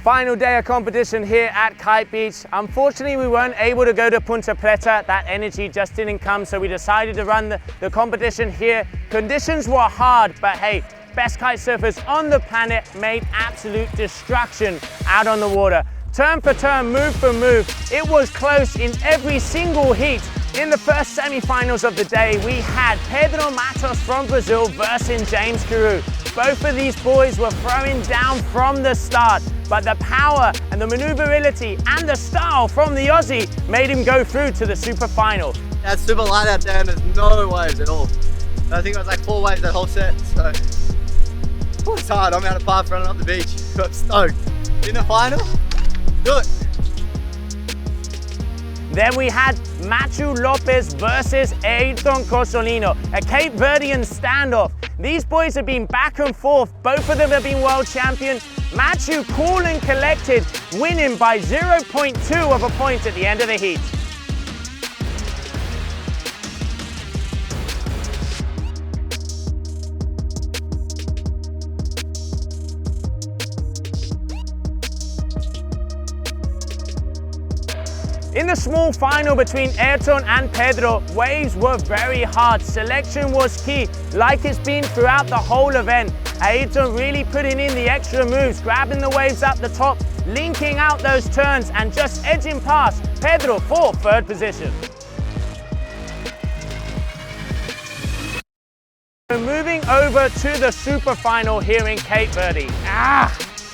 Final day of competition here at Kite Beach. Unfortunately, we weren't able to go to Punta Preta. That energy just didn't come, so we decided to run the competition here. Conditions were hard, but hey, best kite surfers on the planet made absolute destruction out on the water. Turn for turn, move for move. It was close in every single heat. In the first semi-finals of the day, we had Pedro Matos from Brazil versus James Carew. Both of these boys were throwing down from the start, but the power and the maneuverability and the style from the Aussie made him go through to the super final. Yeah, it's super light out there and there's no waves at all. I think it was like 4 waves that whole set, so it's hard. I'm out of path running up the beach. I'm stoked. In the final, good. Then we had Machu Lopez versus Ayrton Cosolino, a Cape Verdean standoff. These boys have been back and forth. Both of them have been world champion. Machu cool and collected, winning by 0.2 of a point at the end of the heat. In the small final between Ayrton and Pedro, waves were very hard. Selection was key, like it's been throughout the whole event. Ayrton really putting in the extra moves, grabbing the waves up the top, linking out those turns and just edging past Pedro for third position. So moving over to the super final here in Cape Verde.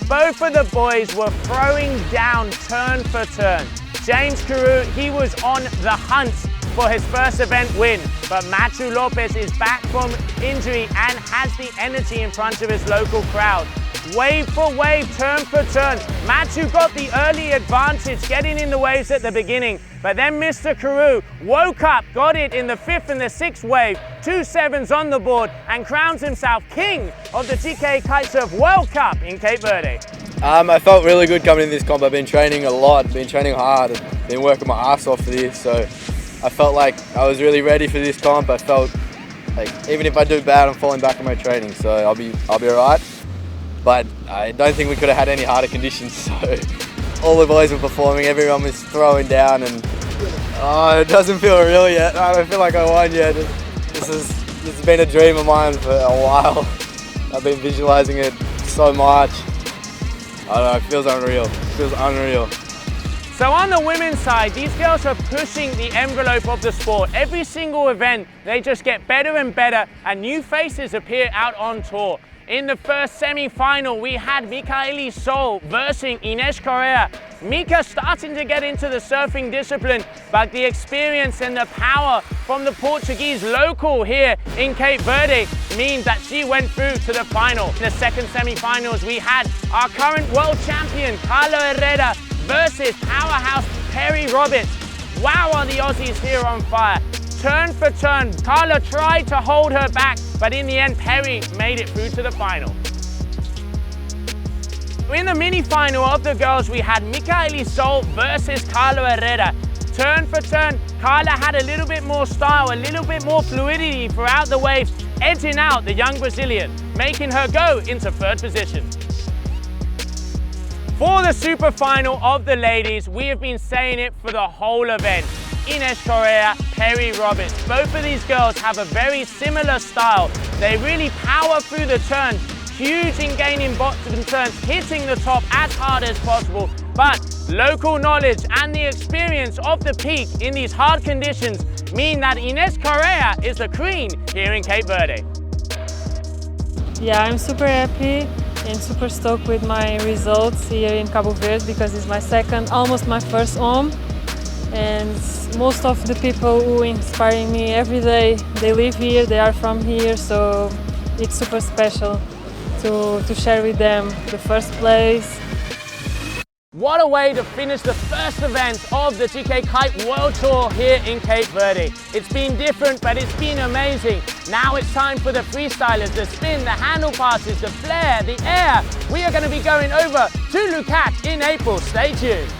Both of the boys were throwing down turn for turn. James Carew, he was on the hunt for his first event win, but Machu Lopez is back from injury and has the energy in front of his local crowd. Wave for wave, turn for turn. Machu got the early advantage, getting in the waves at the beginning, but then Mr. Carew woke up, got it in the 5th and the 6th wave, 2 7s on the board, and crowns himself king of the GKA Kite-Surf World Cup in Cape Verde. I felt really good coming in this comp. I've been training a lot, been training hard, and been working my ass off for this, so I felt like I was really ready for this comp. I felt like even if I do bad, I'm falling back on my training, so I'll be alright. But I don't think we could have had any harder conditions, so all the boys were performing, everyone was throwing down, and it doesn't feel real yet. I don't feel like I won yet. This has been a dream of mine for a while. I've been visualizing it so much. I don't know, it feels unreal. It feels unreal. So on the women's side, these girls are pushing the envelope of the sport. Every single event, they just get better and better, and new faces appear out on tour. In the first semi-final, we had Michaeli Sol versus Ines Correia. Mika starting to get into the surfing discipline, but the experience and the power from the Portuguese local here in Cape Verde means that she went through to the final. In the second semi-finals, we had our current world champion, Carla Herrera, versus powerhouse Perry Roberts. Wow, are the Aussies here on fire. Turn for turn, Carla tried to hold her back, but in the end, Perry made it through to the final. In the mini-final of the girls, we had Michaeli Sol versus Carla Herrera. Turn for turn, Carla had a little bit more style, a little bit more fluidity throughout the waves, edging out the young Brazilian, making her go into third position. For the super final of the ladies, we have been saying it for the whole event. Ines Correia, Perry Roberts. Both of these girls have a very similar style. They really power through the turn, huge in gaining bottom turns, hitting the top as hard as possible. But local knowledge and the experience of the peak in these hard conditions mean that Ines Correia is the queen here in Cape Verde. Yeah, I'm super happy and super stoked with my results here in Cabo Verde because it's my second, almost my first home. And most of the people who inspire me every day, they live here, they are from here, so it's super special to share with them the first place. What a way to finish the first event of the GKA Kite World Tour here in Cape Verde. It's been different, but it's been amazing. Now it's time for the freestylers, the spin, the handle passes, the flare, the air. We are going to be going over to Lukat in April. Stay tuned.